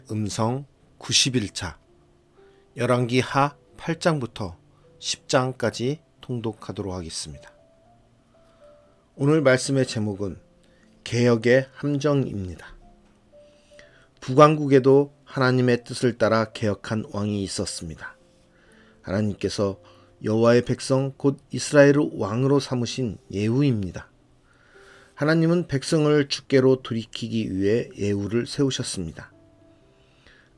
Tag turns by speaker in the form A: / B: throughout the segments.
A: 음성 91차 열왕기 하 8장부터 10장까지 통독하도록 하겠습니다. 오늘 말씀의 제목은 개혁의 함정입니다. 북왕국에도 하나님의 뜻을 따라 개혁한 왕이 있었습니다. 하나님께서 여호와의 백성 곧 이스라엘을 왕으로 삼으신 예후입니다. 하나님은 백성을 주께로 돌이키기 위해 예후를 세우셨습니다.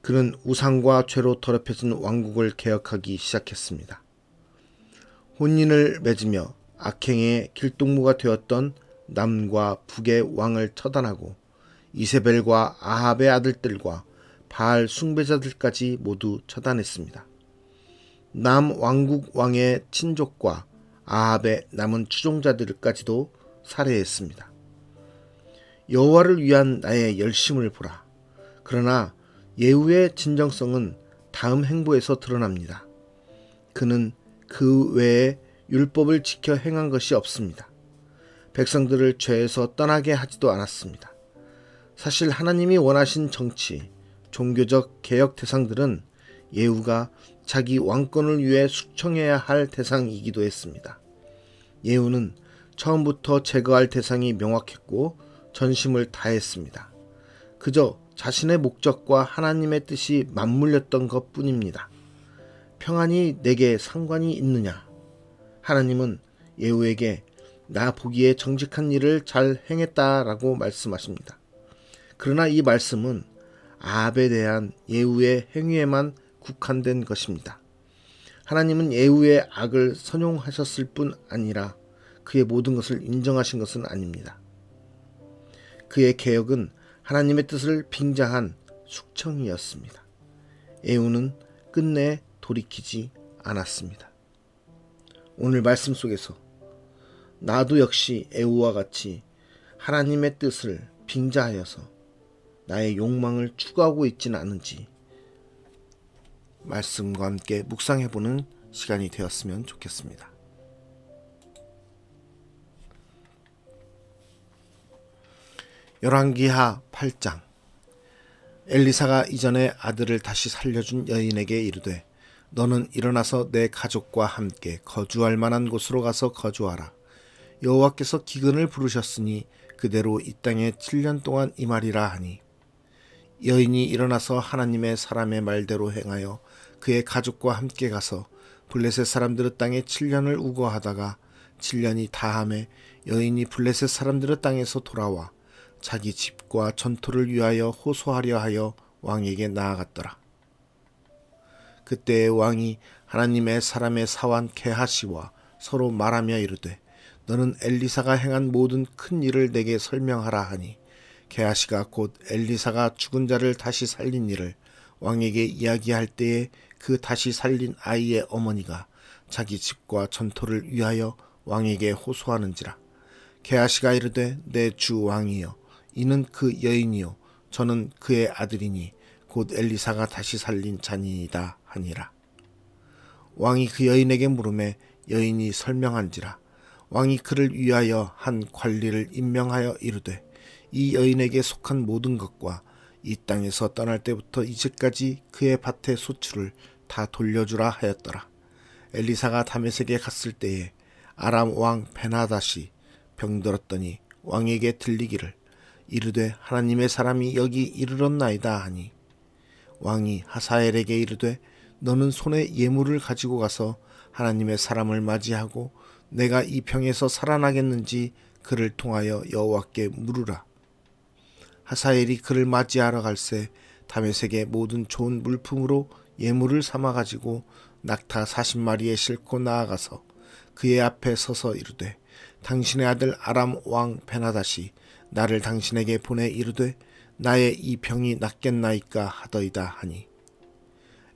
A: 그는 우상과 죄로 더럽혀진 왕국을 개혁하기 시작했습니다. 혼인을 맺으며 악행의 길동무가 되었던 남과 북의 왕을 처단하고 이세벨과 아합의 아들들과 바알 숭배자들까지 모두 처단했습니다. 남 왕국 왕의 친족과 아합의 남은 추종자들까지도 살해했습니다. 여호와를 위한 나의 열심을 보라. 그러나 예후의 진정성은 다음 행보에서 드러납니다. 그는 그 외에 율법을 지켜 행한 것이 없습니다. 백성들을 죄에서 떠나게 하지도 않았습니다. 사실 하나님이 원하신 정치, 종교적 개혁 대상들은 예후가 자기 왕권을 위해 숙청해야 할 대상이기도 했습니다. 예후는 처음부터 제거할 대상이 명확했고 전심을 다했습니다. 그저 자신의 목적과 하나님의 뜻이 맞물렸던 것 뿐입니다. 평안이 내게 상관이 있느냐? 하나님은 예후에게 나 보기에 정직한 일을 잘 행했다라고 말씀하십니다. 그러나 이 말씀은 아합에 대한 예후의 행위에만 국한된 것입니다. 하나님은 예후의 악을 선용하셨을 뿐 아니라 그의 모든 것을 인정하신 것은 아닙니다. 그의 개혁은 하나님의 뜻을 빙자한 숙청이었습니다. 예후는 끝내 돌이키지 않았습니다. 오늘 말씀 속에서 나도 역시 예후와 같이 하나님의 뜻을 빙자하여서 나의 욕망을 추구하고 있지는 않은지 말씀과 함께 묵상해보는 시간이 되었으면 좋겠습니다. 열왕기하 8장 엘리사가 이전에 아들을 다시 살려준 여인에게 이르되 너는 일어나서 내 가족과 함께 거주할 만한 곳으로 가서 거주하라. 여호와께서 기근을 부르셨으니 그대로 이 땅에 7년 동안 임하리라 하니 여인이 일어나서 하나님의 사람의 말대로 행하여 그의 가족과 함께 가서 블레셋 사람들의 땅에 7년을 우거하다가 7년이 다함에 여인이 블레셋 사람들의 땅에서 돌아와 자기 집과 전토를 위하여 호소하려 하여 왕에게 나아갔더라. 그때 왕이 하나님의 사람의 사환 게하시와 서로 말하며 이르되 너는 엘리사가 행한 모든 큰 일을 내게 설명하라 하니 게하시가 곧 엘리사가 죽은 자를 다시 살린 일을 왕에게 이야기할 때에 그 다시 살린 아이의 어머니가 자기 집과 전토를 위하여 왕에게 호소하는지라. 게하시가 이르되 내 주 왕이여 이는 그 여인이요 저는 그의 아들이니 곧 엘리사가 다시 살린 자니이다 하니라. 왕이 그 여인에게 물으매 여인이 설명한지라. 왕이 그를 위하여 한 관리를 임명하여 이르되 이 여인에게 속한 모든 것과 이 땅에서 떠날 때부터 이제까지 그의 밭의 소출을 다 돌려주라 하였더라. 엘리사가 다메섹에 갔을 때에 아람 왕 베나닷이 병들었더니 왕에게 들리기를 이르되 하나님의 사람이 여기 이르렀나이다 하니 왕이 하사엘에게 이르되 너는 손에 예물을 가지고 가서 하나님의 사람을 맞이하고 내가 이 병에서 살아나겠는지 그를 통하여 여호와께 물으라. 하사엘이 그를 맞이하러 갈새 다메섹의 모든 좋은 물품으로 예물을 삼아 가지고 낙타 40마리에 싣고 나아가서 그의 앞에 서서 이르되 당신의 아들 아람 왕 베나닷이 나를 당신에게 보내 이르되 나의 이 병이 낫겠나이까 하더이다 하니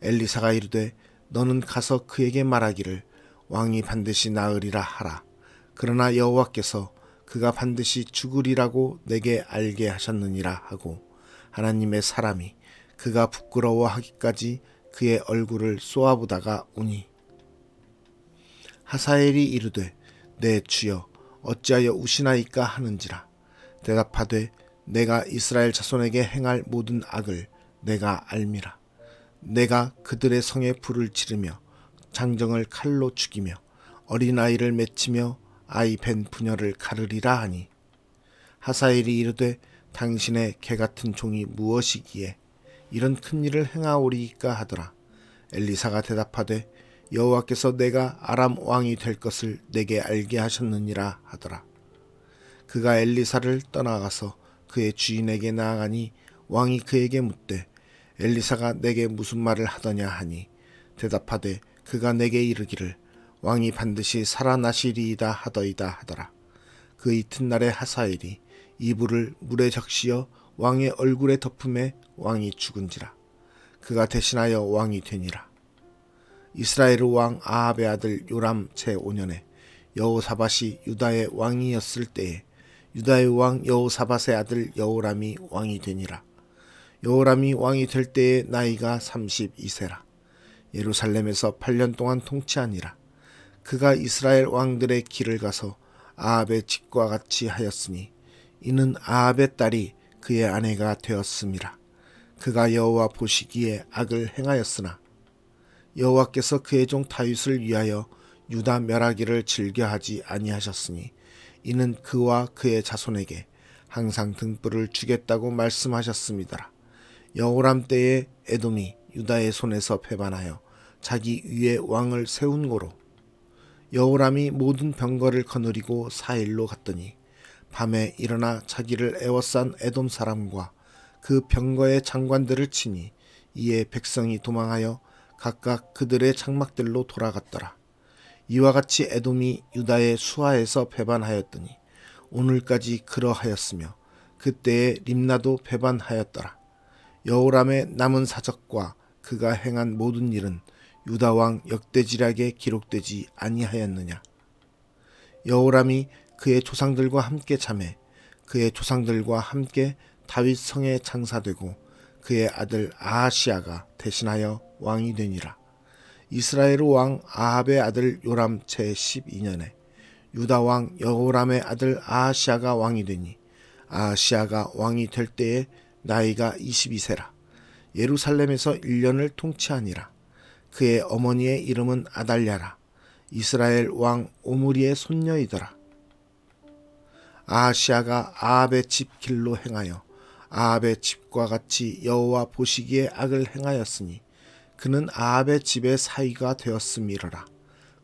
A: 엘리사가 이르되 너는 가서 그에게 말하기를 왕이 반드시 나으리라 하라. 그러나 여호와께서 그가 반드시 죽으리라고 내게 알게 하셨느니라 하고 하나님의 사람이 그가 부끄러워하기까지 그의 얼굴을 쏘아보다가 우니 하사엘이 이르되 내 주여 어찌하여 우시나이까 하는지라. 대답하되 내가 이스라엘 자손에게 행할 모든 악을 내가 알미라. 내가 그들의 성에 불을 지르며 장정을 칼로 죽이며 어린아이를 맺히며 아이 벤 부녀를 가르리라 하니 하사엘이 이르되 당신의 개같은 종이 무엇이기에 이런 큰 일을 행하오리이까 하더라. 엘리사가 대답하되 여호와께서 내가 아람 왕이 될 것을 내게 알게 하셨느니라 하더라. 그가 엘리사를 떠나가서 그의 주인에게 나아가니 왕이 그에게 묻되 엘리사가 내게 무슨 말을 하더냐 하니 대답하되 그가 내게 이르기를 왕이 반드시 살아나시리이다 하더이다 하더라. 그 이튿날에 하사엘이 이불을 물에 적시어 왕의 얼굴에 덮음에 왕이 죽은지라. 그가 대신하여 왕이 되니라. 이스라엘 왕 아합의 아들 요람 제5년에 여호사밧이 유다의 왕이었을 때에 유다의 왕 여호사밧의 아들 여호람이 왕이 되니라. 여호람이 왕이 될 때에 나이가 32세라. 예루살렘에서 8년 동안 통치하니라. 그가 이스라엘 왕들의 길을 가서 아합의 집과 같이 하였으니 이는 아합의 딸이 그의 아내가 되었음이라. 그가 여호와 보시기에 악을 행하였으나 여호와께서 그의 종 다윗을 위하여 유다 멸하기를 즐겨하지 아니하셨으니 이는 그와 그의 자손에게 항상 등불을 주겠다고 말씀하셨음이더라. 여호람 때에 에돔이 유다의 손에서 배반하여 자기 위에 왕을 세운 고로 여호람이 모든 병거를 거느리고 사일로 갔더니 밤에 일어나 자기를 애워싼 에돔 사람과 그 병거의 장관들을 치니 이에 백성이 도망하여 각각 그들의 장막들로 돌아갔더라. 이와 같이 에돔이 유다의 수하에서 배반하였더니 오늘까지 그러하였으며 그때에 림나도 배반하였더라. 여호람의 남은 사적과 그가 행한 모든 일은 유다 왕 역대지략에 기록되지 아니하였느냐. 여호람이 그의 조상들과 함께 잠에 그의 조상들과 함께 다윗 성에 장사되고 그의 아들 아하시아가 대신하여 왕이 되니라. 이스라엘 왕 아합의 아들 요람 제12년에 유다 왕 여호람의 아들 아하시아가 왕이 되니 아하시아가 왕이 될 때에 나이가 22세라. 예루살렘에서 1년을 통치하니라. 그의 어머니의 이름은 아달랴라. 이스라엘 왕 오므리의 손녀이더라. 아하시아가 아합의 집 길로 행하여 아합의 집과 같이 여호와 보시기에 악을 행하였으니 그는 아합의 집의 사위가 되었음이러라.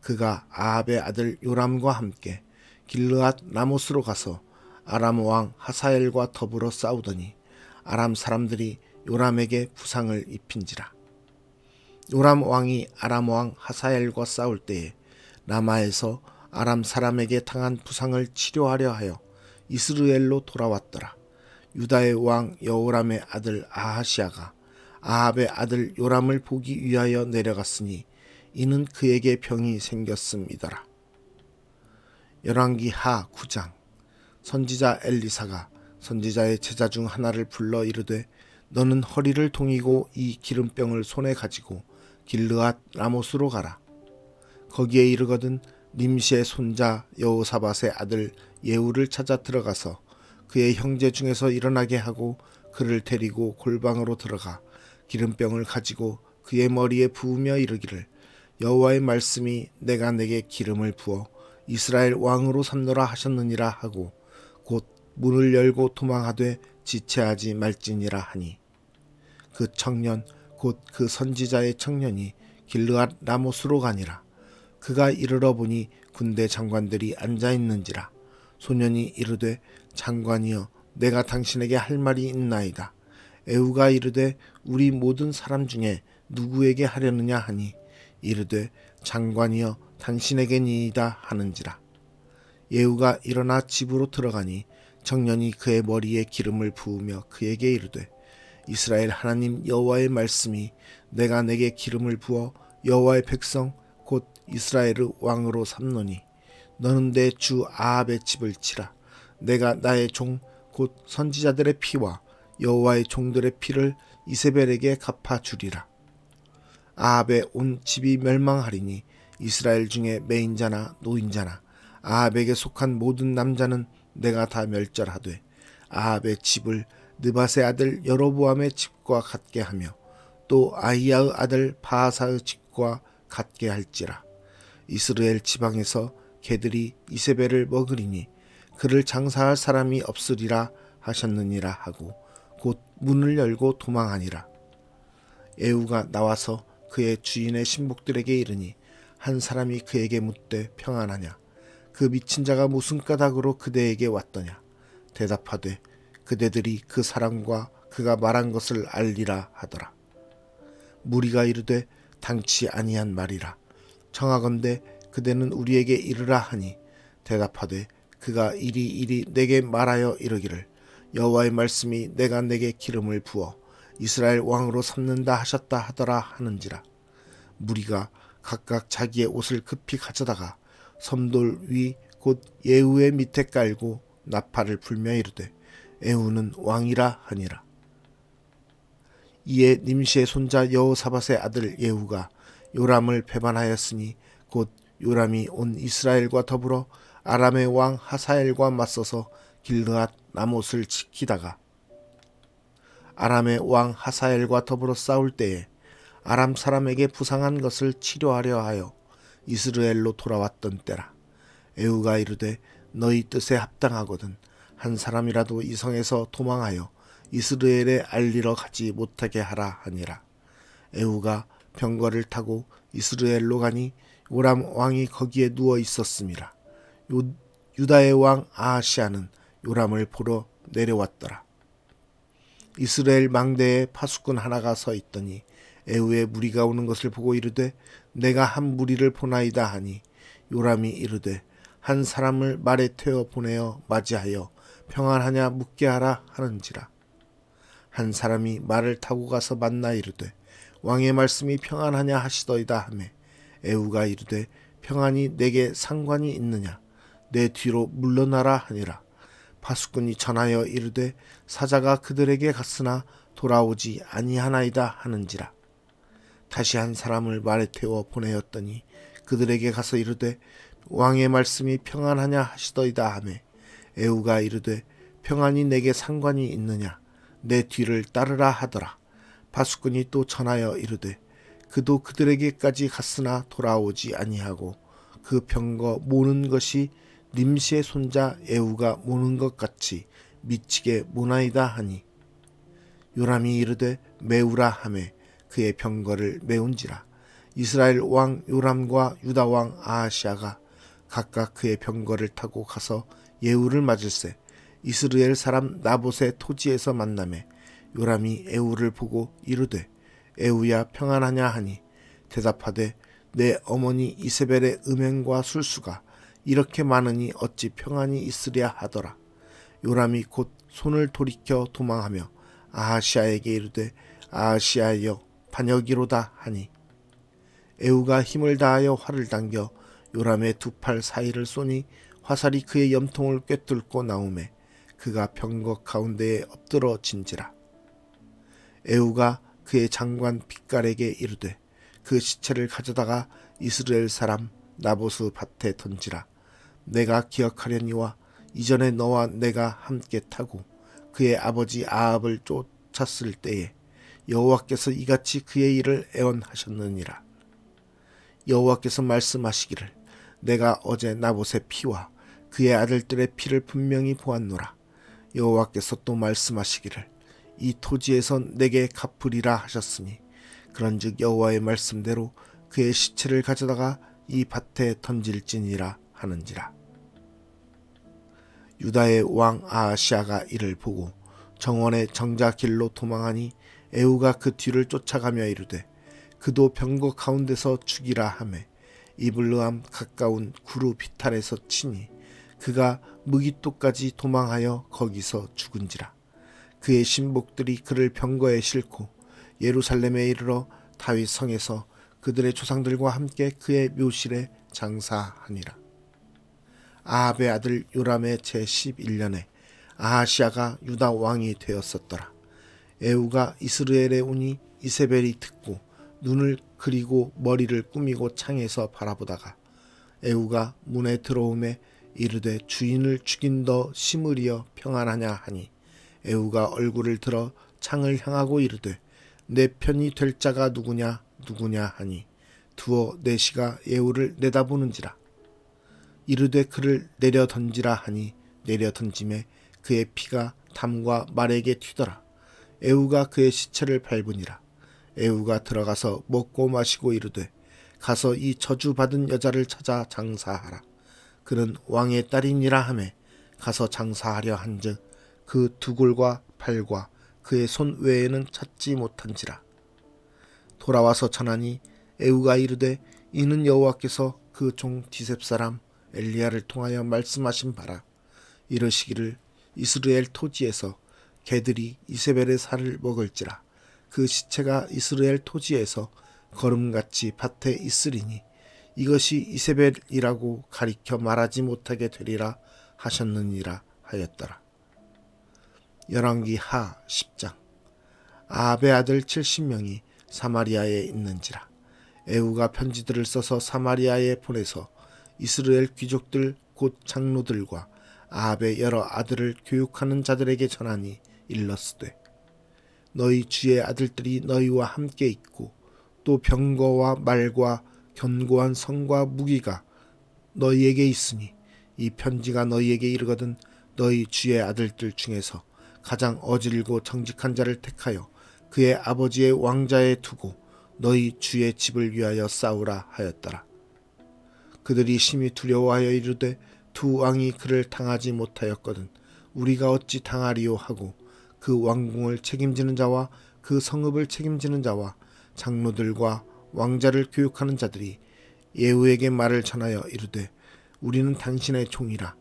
A: 그가 아합의 아들 요람과 함께 길르앗 라못으로 가서 아람 왕 하사엘과 더불어 싸우더니 아람 사람들이 요람에게 부상을 입힌지라. 요람 왕이 아람 왕 하사엘과 싸울 때에 라마에서 아람 사람에게 당한 부상을 치료하려 하여 이스라엘로 돌아왔더라. 유다의 왕 여호람의 아들 아하시아가 아합의 아들 요람을 보기 위하여 내려갔으니 이는 그에게 병이 생겼음이더라. 열왕기 하 9장. 선지자 엘리사가 선지자의 제자 중 하나를 불러 이르되 너는 허리를 동이고 이 기름병을 손에 가지고 길르앗 라못으로 가라. 거기에 이르거든 nim시의 손자 여호사밧의 아들 예후를 찾아 들어가서 그의 형제 중에서 일어나게 하고 그를 데리고 골방으로 들어가 기름병을 가지고 그의 머리에 부으며 이르기를 여호와의 말씀이 내가 내게 기름을 부어 이스라엘 왕으로 삼노라 하셨느니라 하고 곧 문을 열고 도망하되 지체하지 말지니라 하니 그 청년 곧 그 선지자의 청년이 길르앗 라못으로 가니라. 그가 이르러 보니 군대 장관들이 앉아 있는지라. 소년이 이르되 장관이여 내가 당신에게 할 말이 있나이다. 에후가 이르되 우리 모든 사람 중에 누구에게 하려느냐 하니 이르되 장관이여 당신에게니이다 하는지라. 예후가 일어나 집으로 들어가니 청년이 그의 머리에 기름을 부으며 그에게 이르되 이스라엘 하나님 여호와의 말씀이 내가 내게 기름을 부어 여호와의 백성 곧 이스라엘의 왕으로 삼노니 너는 내 주 아합의 집을 치라. 내가 나의 종 곧 선지자들의 피와 여호와의 종들의 피를 이세벨에게 갚아주리라. 아합의 온 집이 멸망하리니 이스라엘 중에 매인자나 노인자나 아합에게 속한 모든 남자는 내가 다 멸절하되 아합의 집을 느밧의 아들 여로보암의 집과 같게 하며 또 아히야의 아들 바하사의 집과 같게 할지라. 이스라엘 지방에서 개들이 이세벨을 먹으리니 그를 장사할 사람이 없으리라 하셨느니라 하고 곧 문을 열고 도망하니라. 에후가 나와서 그의 주인의 신복들에게 이르니 한 사람이 그에게 묻되 평안하냐. 그 미친 자가 무슨 까닭으로 그대에게 왔더냐. 대답하되 그대들이 그 사람과 그가 말한 것을 알리라 하더라. 무리가 이르되 당치 아니한 말이라. 청하건대 그대는 우리에게 이르라 하니 대답하되 그가 이리 내게 말하여 이르기를 여호와의 말씀이 내가 내게 기름을 부어 이스라엘 왕으로 삼는다 하셨다 하더라 하는지라. 무리가 각각 자기의 옷을 급히 가져다가 섬돌 위 곧 예후의 밑에 깔고 나팔을 불며 이르되 에후는 왕이라 하니라. 이에 nim시의 손자 여호사밧의 아들 예후가 요람을 배반하였으니 곧 요람이 온 이스라엘과 더불어 아람의 왕 하사엘과 맞서서 길르앗 라못을 지키다가 아람의 왕 하사엘과 더불어 싸울 때에 아람 사람에게 부상한 것을 치료하려 하여 이스라엘로 돌아왔던 때라. 에후가 이르되 너희 뜻에 합당하거든 한 사람이라도 이 성에서 도망하여 이스라엘에 알리러 가지 못하게 하라 하니라. 에후가 병거를 타고 이스라엘로 가니 요람 왕이 거기에 누워 있었음이라. 유다의 왕 아하시아는 요람을 보러 내려왔더라. 이스라엘 망대에 파수꾼 하나가 서 있더니 에후의 무리가 오는 것을 보고 이르되 내가 한 무리를 보나이다 하니 요람이 이르되 한 사람을 말에 태워 보내어 맞이하여 평안하냐 묻게 하라 하는지라. 한 사람이 말을 타고 가서 만나 이르되 왕의 말씀이 평안하냐 하시더이다 하매 에후가 이르되 평안이 내게 상관이 있느냐 내 뒤로 물러나라 하니라. 파수꾼이 전하여 이르되 사자가 그들에게 갔으나 돌아오지 아니하나이다 하는지라. 다시 한 사람을 말에 태워 보내었더니 그들에게 가서 이르되 왕의 말씀이 평안하냐 하시더이다 하매 에후가 이르되 평안이 내게 상관이 있느냐 내 뒤를 따르라 하더라. 파수꾼이 또 전하여 이르되 그도 그들에게까지 갔으나 돌아오지 아니하고 그 병거 모는 것이 nim시의 손자 에후가 모는 것 같이 미치게 모나이다 하니 요람이 이르되 메우라 하매 그의 병거를 메운지라. 이스라엘 왕 요람과 유다 왕 아하시아가 각각 그의 병거를 타고 가서 예후를 맞을세 이스라엘 사람 나봇의 토지에서 만나매 요람이 에후를 보고 이르되 에후야 평안하냐 하니 대답하되 내 어머니 이세벨의 음행과 술수가 이렇게 많으니 어찌 평안이 있으랴 하더라. 요람이 곧 손을 돌이켜 도망하며 아하시아에게 이르되 아하시아여 반역이로다 하니 에후가 힘을 다하여 활을 당겨 요람의 두 팔 사이를 쏘니 화살이 그의 염통을 꿰뚫고 나오매 그가 병거 가운데에 엎드러진지라. 에후가 그의 장관 빗갈에게 이르되 그 시체를 가져다가 이스라엘 사람 나봇의 밭에 던지라. 내가 기억하려니와 이전에 너와 내가 함께 타고 그의 아버지 아합을 쫓았을 때에 여호와께서 이같이 그의 일을 애원하셨느니라. 여호와께서 말씀하시기를 내가 어제 나봇의 피와 그의 아들들의 피를 분명히 보았노라. 여호와께서 또 말씀하시기를 이 토지에서 내게 갚으리라 하셨으니 그런즉 여호와의 말씀대로 그의 시체를 가져다가 이 밭에 던질지니라 하는지라. 유다의 왕 아하시아가 이를 보고 정원의 정자 길로 도망하니 에후가 그 뒤를 쫓아가며 이르되 그도 병거 가운데서 죽이라 하매 이블르함 가까운 구루 비탈에서 치니 그가 무기토까지 도망하여 거기서 죽은지라. 그의 신복들이 그를 병거에 싣고 예루살렘에 이르러 다윗 성에서 그들의 조상들과 함께 그의 묘실에 장사하니라. 아합의 아들 요람의 제11년에 아하시아가 유다 왕이 되었었더라. 에후가 이스라엘에 오니 이세벨이 듣고 눈을 그리고 머리를 꾸미고 창에서 바라보다가 에후가 문에 들어오매 이르되 주인을 죽인 더 심으리여 평안하냐 하니 에후가 얼굴을 들어 창을 향하고 이르되 내 편이 될 자가 누구냐 누구냐 하니 두어 내시가 에후를 내다보는지라. 이르되 그를 내려 던지라 하니 내려 던짐에 그의 피가 담과 말에게 튀더라. 에후가 그의 시체를 밟으니라. 에후가 들어가서 먹고 마시고 이르되 가서 이 저주받은 여자를 찾아 장사하라. 그는 왕의 딸이니라 하매 가서 장사하려 한즉 그 두골과 팔과 그의 손 외에는 찾지 못한지라. 돌아와서 전하니 에후가 이르되 이는 여호와께서 그 종 디셉 사람 엘리야를 통하여 말씀하신 바라. 이르시기를 이스라엘 토지에서 개들이 이세벨의 살을 먹을지라. 그 시체가 이스라엘 토지에서 거름같이 밭에 있으리니 이것이 이세벨이라고 가리켜 말하지 못하게 되리라 하셨느니라 하였더라. 열왕기 하 10장. 아합의 아들 70명이 사마리아에 있는지라. 에후가 편지들을 써서 사마리아에 보내서 이스라엘 귀족들 곧 장로들과 아합의 여러 아들을 교육하는 자들에게 전하니 일렀으되 너희 주의 아들들이 너희와 함께 있고 또 병거와 말과 견고한 성과 무기가 너희에게 있으니 이 편지가 너희에게 이르거든 너희 주의 아들들 중에서 가장 어질고 정직한 자를 택하여 그의 아버지의 왕자에 두고 너희 주의 집을 위하여 싸우라 하였더라. 그들이 심히 두려워하여 이르되 두 왕이 그를 당하지 못하였거든 우리가 어찌 당하리요 하고 그 왕궁을 책임지는 자와 그 성읍을 책임지는 자와 장로들과 왕자를 교육하는 자들이 예후에게 말을 전하여 이르되 우리는 당신의 종이라.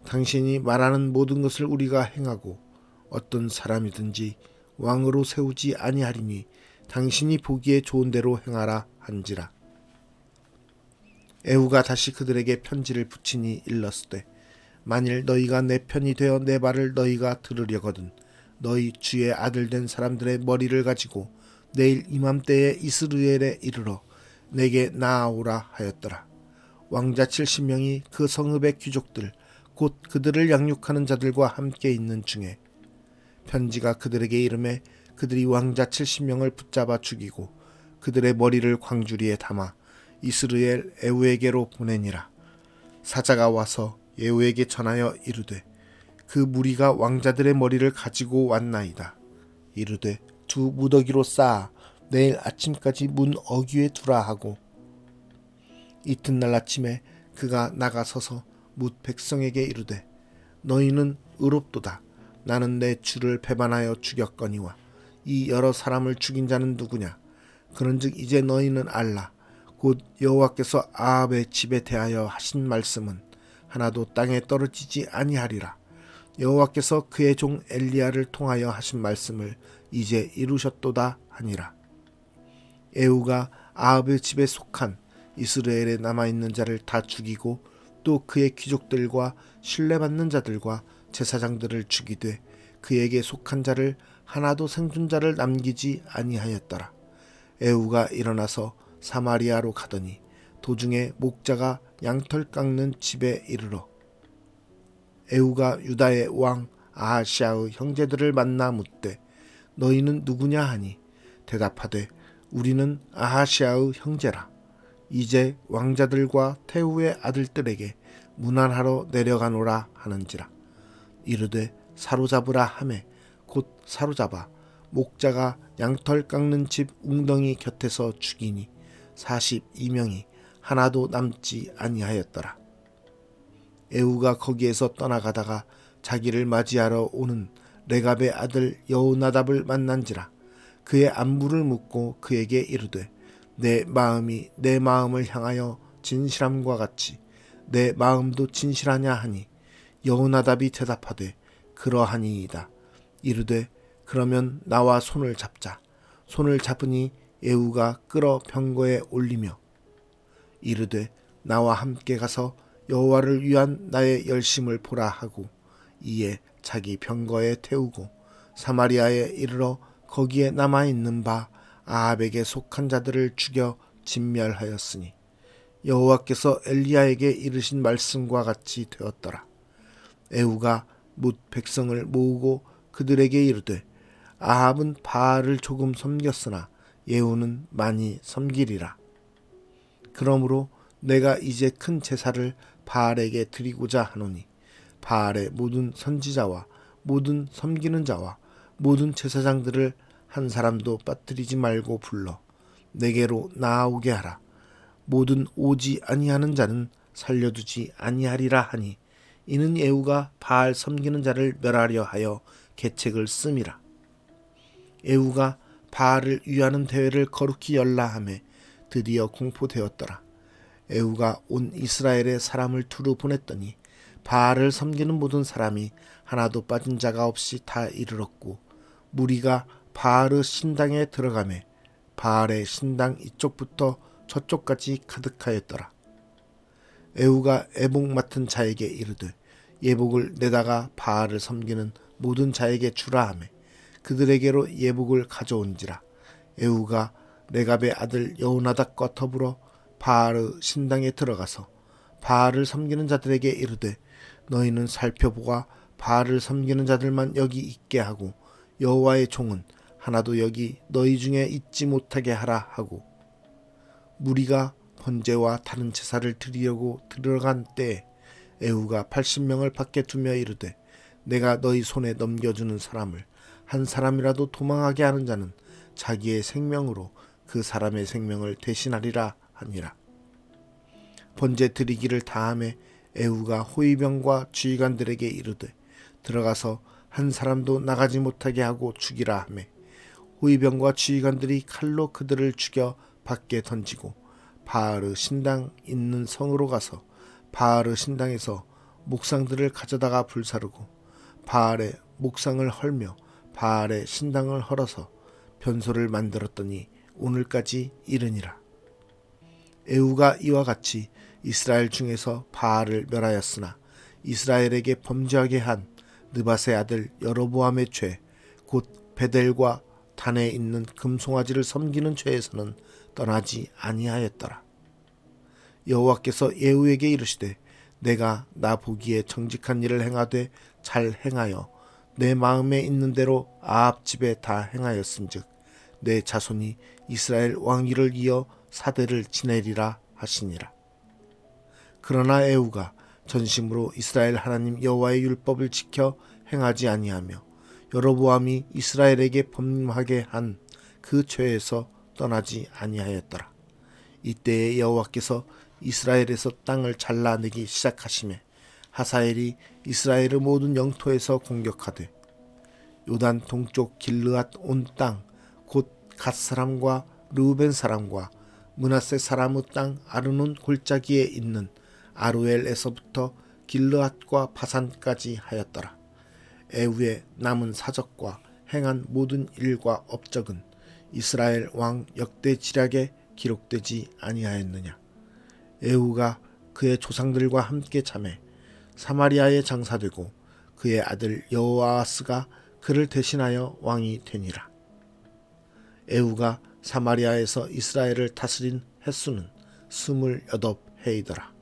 A: 당신이 말하는 모든 것을 우리가 행하고 어떤 사람이든지 왕으로 세우지 아니하리니 당신이 보기에 좋은 대로 행하라 한지라. 에후가 다시 그들에게 편지를 붙이니 일렀으되 만일 너희가 내 편이 되어 내 말을 너희가 들으려거든 너희 주의 아들 된 사람들의 머리를 가지고 내일 이맘때에 이스라엘에 이르러 내게 나아오라 하였더라. 왕자 70명이 그 성읍의 귀족들 곧 그들을 양육하는 자들과 함께 있는 중에 편지가 그들에게 이르매 그들이 왕자 70명을 붙잡아 죽이고 그들의 머리를 광주리에 담아 이스라엘 에후에게로 보내니라. 사자가 와서 예후에게 전하여 이르되 그 무리가 왕자들의 머리를 가지고 왔나이다. 이르되 두 무더기로 쌓아 내일 아침까지 문 어귀에 두라 하고 이튿날 아침에 그가 나가서서 뭇 백성에게 이르되 너희는 의롭도다. 나는 내 주를 배반하여 죽였거니와 이 여러 사람을 죽인 자는 누구냐. 그런즉 이제 너희는 알라. 곧 여호와께서 아합의 집에 대하여 하신 말씀은 하나도 땅에 떨어지지 아니하리라. 여호와께서 그의 종 엘리야를 통하여 하신 말씀을 이제 이루셨도다 하니라. 에후가 아합의 집에 속한 이스라엘에 남아있는 자를 다 죽이고 또 그의 귀족들과 신뢰받는 자들과 제사장들을 죽이되 그에게 속한 자를 하나도 생존자를 남기지 아니하였더라. 에후가 일어나서 사마리아로 가더니 도중에 목자가 양털 깎는 집에 이르러 에후가 유다의 왕 아하시아의 형제들을 만나 묻되 너희는 누구냐 하니 대답하되 우리는 아하시아의 형제라. 이제 왕자들과 태후의 아들들에게 문안하러 내려가노라 하는지라. 이르되 사로잡으라 하매 곧 사로잡아 목자가 양털 깎는 집 웅덩이 곁에서 죽이니 42명이 하나도 남지 아니하였더라. 에후가 거기에서 떠나가다가 자기를 맞이하러 오는 레갑의 아들 여호나답을 만난지라. 그의 안부를 묻고 그에게 이르되 내 마음이 내 마음을 향하여 진실함과 같이 내 마음도 진실하냐 하니 여호나답이 대답하되 그러하니이다. 이르되 그러면 나와 손을 잡자. 손을 잡으니 에후가 끌어 병거에 올리며 이르되 나와 함께 가서 여호와를 위한 나의 열심을 보라 하고 이에 자기 병거에 태우고 사마리아에 이르러 거기에 남아있는 바 아합에게 속한 자들을 죽여 진멸하였으니 여호와께서 엘리야에게 이르신 말씀과 같이 되었더라. 에후가 뭇 백성을 모으고 그들에게 이르되 아합은 바알을 조금 섬겼으나 예후는 많이 섬기리라. 그러므로 내가 이제 큰 제사를 바알에게 드리고자 하노니 바알의 모든 선지자와 모든 섬기는 자와 모든 제사장들을 한 사람도 빠뜨리지 말고 불러 내게로 나아오게 하라. 모든 오지 아니하는 자는 살려두지 아니하리라 하니 이는 예후가 바알 섬기는 자를 멸하려 하여 계책을 씀이라. 예후가 바알을 위하는 대회를 거룩히 열라 하매 드디어 공포되었더라. 예후가 온 이스라엘에 사람을 두루 보냈더니 바알을 섬기는 모든 사람이 하나도 빠진 자가 없이 다 이르렀고 무리가 바알의 신당에 들어가매 바알의 신당 이쪽부터 저쪽까지 가득하였더라. 예후가 애복 맡은 자에게 이르되 예복을 내다가 바알을 섬기는 모든 자에게 주라 하매 그들에게로 예복을 가져온지라. 예후가 레갑의 아들 여호나답과 더불어 바알의 신당에 들어가서 바알을 섬기는 자들에게 이르되 너희는 살펴보아 바알을 섬기는 자들만 여기 있게 하고 여호와의 종은 하나도 여기 너희 중에 있지 못하게 하라 하고 무리가 번제와 다른 제사를 드리려고 들어간 때에 예후가 80명을 밖에 두며 이르되 내가 너희 손에 넘겨주는 사람을 한 사람이라도 도망하게 하는 자는 자기의 생명으로 그 사람의 생명을 대신하리라 하니라. 번제 드리기를 다함에 예후가 호위병과 지휘관들에게 이르되 들어가서 한 사람도 나가지 못하게 하고 죽이라 하매 호위병과 지휘관들이 칼로 그들을 죽여 밖에 던지고 바알의 신당 있는 성으로 가서 바알의 신당에서 목상들을 가져다가 불사르고 바알의 목상을 헐며 바알의 신당을 헐어서 변소를 만들었더니 오늘까지 이르니라. 예후가 이와 같이 이스라엘 중에서 바알을 멸하였으나 이스라엘에게 범죄하게 한 느밧의 아들 여로보암의 죄 곧 베델과 단에 있는 금송아지를 섬기는 죄에서는 떠나지 아니하였더라. 여호와께서 예후에게 이르시되 내가 나 보기에 정직한 일을 행하되 잘 행하여 내 마음에 있는 대로 아합 집에 다 행하였음즉 내 자손이 이스라엘 왕위를 이어 사대를 지내리라 하시니라. 그러나 예후가 전심으로 이스라엘 하나님 여호와의 율법을 지켜 행하지 아니하며 여로보암이 이스라엘에게 범하게 한 그 죄에서 떠나지 아니하였더라. 이때에 여호와께서 이스라엘에서 땅을 잘라내기 시작하시매 하사엘이 이스라엘의 모든 영토에서 공격하되 요단 동쪽 길르앗 온 땅 곧 갓 사람과 르우벤 사람과 므낫세 사람의 땅 아르논 골짜기에 있는 아루엘에서부터 길르앗과 바산까지 하였더라. 예후의 남은 사적과 행한 모든 일과 업적은 이스라엘 왕 역대 지략에 기록되지 아니하였느냐. 예후가 그의 조상들과 함께 잠에 사마리아에 장사되고 그의 아들 여호아하스가 그를 대신하여 왕이 되니라. 예후가 사마리아에서 이스라엘을 다스린 횟수는 28해이더라.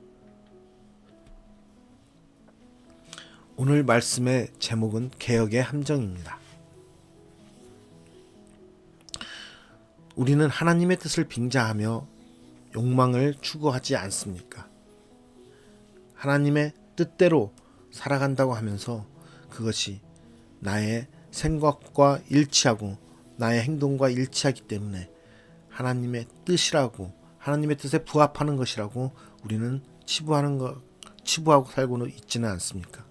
A: 오늘 말씀의 제목은 개혁의 함정입니다. 우리는 하나님의 뜻을 빙자하며 욕망을 추구하지 않습니까? 하나님의 뜻대로 살아간다고 하면서 그것이 나의 생각과 일치하고 나의 행동과 일치하기 때문에 하나님의 뜻이라고 하나님의 뜻에 부합하는 것이라고 우리는 치부하고 살고는 있지는 않습니까?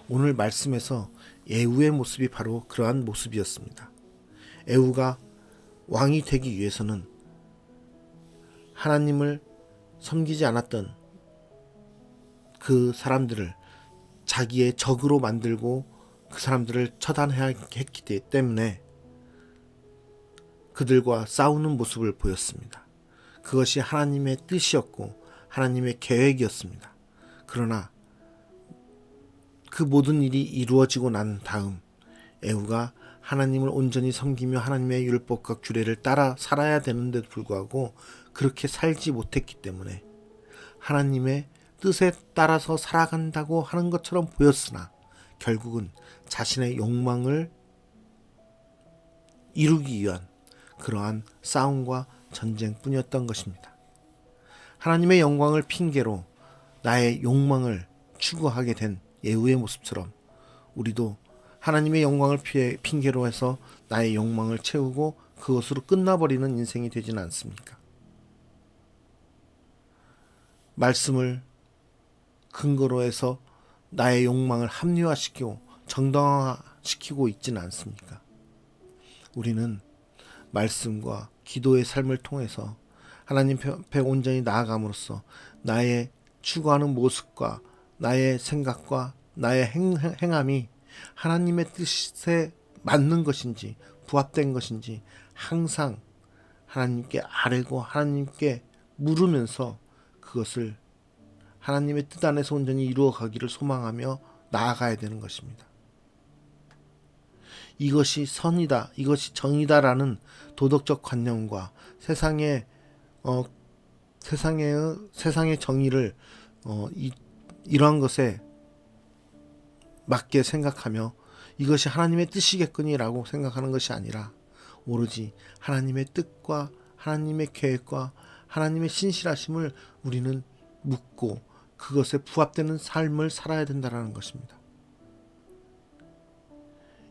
A: 오늘 말씀에서 예후의 모습이 바로 그러한 모습이었습니다. 예후가 왕이 되기 위해서는 하나님을 섬기지 않았던 그 사람들을 자기의 적으로 만들고 그 사람들을 처단해야 했기 때문에 그들과 싸우는 모습을 보였습니다. 그것이 하나님의 뜻이었고 하나님의 계획이었습니다. 그러나 그 모든 일이 이루어지고 난 다음 예후가 하나님을 온전히 섬기며 하나님의 율법과 규례를 따라 살아야 되는데도 불구하고 그렇게 살지 못했기 때문에 하나님의 뜻에 따라서 살아간다고 하는 것처럼 보였으나 결국은 자신의 욕망을 이루기 위한 그러한 싸움과 전쟁뿐이었던 것입니다. 하나님의 영광을 핑계로 나의 욕망을 추구하게 된 예후의 모습처럼 우리도 하나님의 영광을 핑계로 해서 나의 욕망을 채우고 그것으로 끝나버리는 인생이 되지는 않습니까? 말씀을 근거로 해서 나의 욕망을 합리화시키고 정당화시키고 있지는 않습니까? 우리는 말씀과 기도의 삶을 통해서 하나님 앞에 온전히 나아감으로써 나의 추구하는 모습과 나의 생각과 나의 행함이 하나님의 뜻에 맞는 것인지 부합된 것인지 항상 하나님께 아뢰고 하나님께 물으면서 그것을 하나님의 뜻 안에서 온전히 이루어가기를 소망하며 나아가야 되는 것입니다. 이것이 선이다, 이것이 정의다라는 도덕적 관념과 세상의 정의를 이러한 것에 맞게 생각하며 이것이 하나님의 뜻이겠거니라고 생각하는 것이 아니라 오로지 하나님의 뜻과 하나님의 계획과 하나님의 신실하심을 우리는 묻고 그것에 부합되는 삶을 살아야 된다는 것입니다.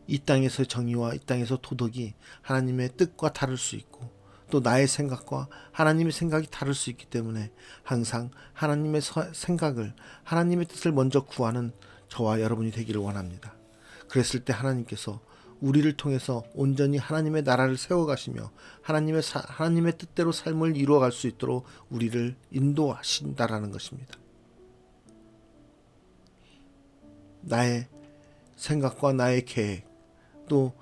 A: 이 땅에서 정의와 이 땅에서 도덕이 하나님의 뜻과 다를 수 있고 또 나의 생각과 하나님의 생각이 다를 수 있기 때문에 항상 하나님의 생각을 하나님의 뜻을 먼저 구하는 저와 여러분이 되기를 원합니다. 그랬을 때 하나님께서 우리를 통해서 온전히 하나님의 나라를 세워가시며 하나님의 뜻대로 삶을 이루어갈 수 있도록 우리를 인도하신다라는 것입니다. 나의 생각과 나의 계획 또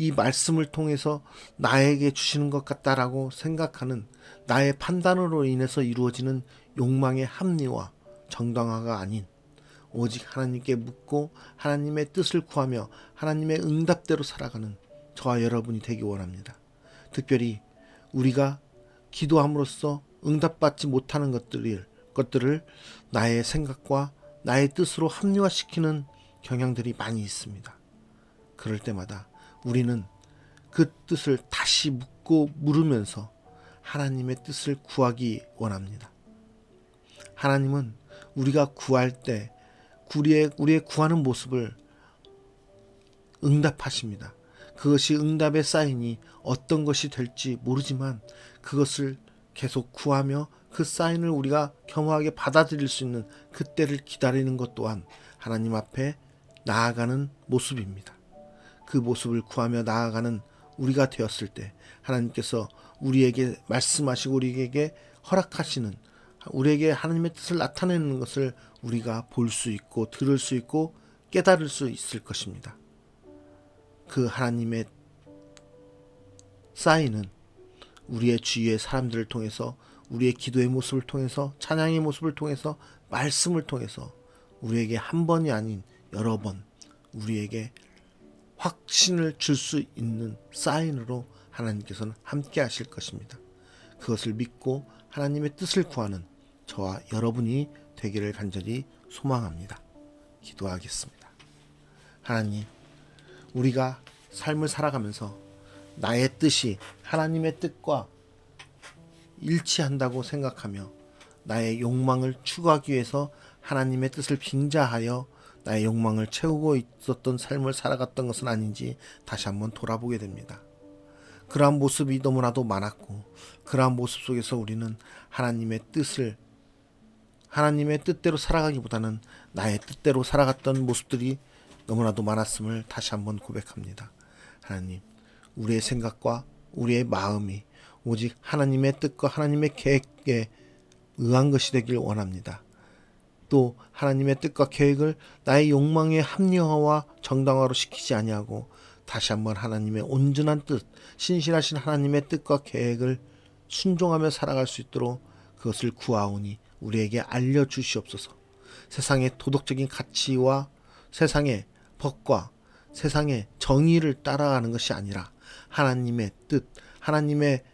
A: 이 말씀을 통해서 나에게 주시는 것 같다라고 생각하는 나의 판단으로 인해서 이루어지는 욕망의 합리화, 정당화가 아닌 오직 하나님께 묻고 하나님의 뜻을 구하며 하나님의 응답대로 살아가는 저와 여러분이 되기 원합니다. 특별히 우리가 기도함으로써 응답받지 못하는 것들을 나의 생각과 나의 뜻으로 합리화시키는 경향들이 많이 있습니다. 그럴 때마다 우리는 그 뜻을 다시 묻고 물으면서 하나님의 뜻을 구하기 원합니다. 하나님은 우리가 구할 때 우리의 구하는 모습을 응답하십니다. 그것이 응답의 사인이 어떤 것이 될지 모르지만 그것을 계속 구하며 그 사인을 우리가 겸허하게 받아들일 수 있는 그때를 기다리는 것 또한 하나님 앞에 나아가는 모습입니다. 그 모습을 구하며 나아가는 우리가 되었을 때 하나님께서 우리에게 말씀하시고 우리에게 허락하시는 우리에게 하나님의 뜻을 나타내는 것을 우리가 볼 수 있고 들을 수 있고 깨달을 수 있을 것입니다. 그 하나님의 사인은 우리의 주위의 사람들을 통해서 우리의 기도의 모습을 통해서 찬양의 모습을 통해서 말씀을 통해서 우리에게 한 번이 아닌 여러 번 우리에게 확신을 줄 수 있는 사인으로 하나님께서는 함께 하실 것입니다. 그것을 믿고 하나님의 뜻을 구하는 저와 여러분이 되기를 간절히 소망합니다. 기도하겠습니다. 하나님, 우리가 삶을 살아가면서 나의 뜻이 하나님의 뜻과 일치한다고 생각하며 나의 욕망을 추구하기 위해서 하나님의 뜻을 빙자하여 나의 욕망을 채우고 있었던 삶을 살아갔던 것은 아닌지 다시 한번 돌아보게 됩니다. 그러한 모습이 너무나도 많았고 그러한 모습 속에서 우리는 하나님의 뜻대로 살아가기보다는 나의 뜻대로 살아갔던 모습들이 너무나도 많았음을 다시 한번 고백합니다. 하나님, 우리의 생각과 우리의 마음이 오직 하나님의 뜻과 하나님의 계획에 의한 것이 되길 원합니다. 또 하나님의 뜻과 계획을 나의 욕망의 합리화와 정당화로 시키지 아니하고 다시 한번 하나님의 온전한 뜻, 신실하신 하나님의 뜻과 계획을 순종하며 살아갈 수 있도록 그것을 구하오니 우리에게 알려주시옵소서. 세상의 도덕적인 가치와 세상의 법과 세상의 정의를 따라가는 것이 아니라 하나님의 뜻, 하나님의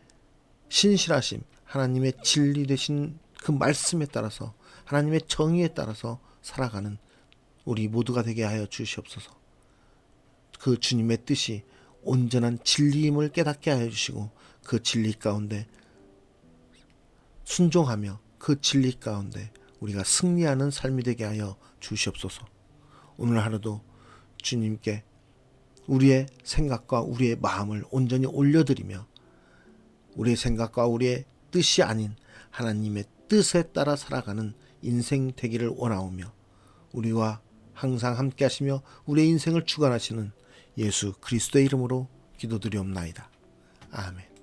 A: 신실하심, 하나님의 진리 되신 그 말씀에 따라서 하나님의 정의에 따라서 살아가는 우리 모두가 되게 하여 주시옵소서. 그 주님의 뜻이 온전한 진리임을 깨닫게 하여 주시고 그 진리 가운데 순종하며 그 진리 가운데 우리가 승리하는 삶이 되게 하여 주시옵소서. 오늘 하루도 주님께 우리의 생각과 우리의 마음을 온전히 올려드리며 우리의 생각과 우리의 뜻이 아닌 하나님의 뜻에 따라 살아가는 인생 되기를 원하오며 우리와 항상 함께 하시며 우리의 인생을 주관하시는 예수 그리스도의 이름으로 기도드리옵나이다. 아멘.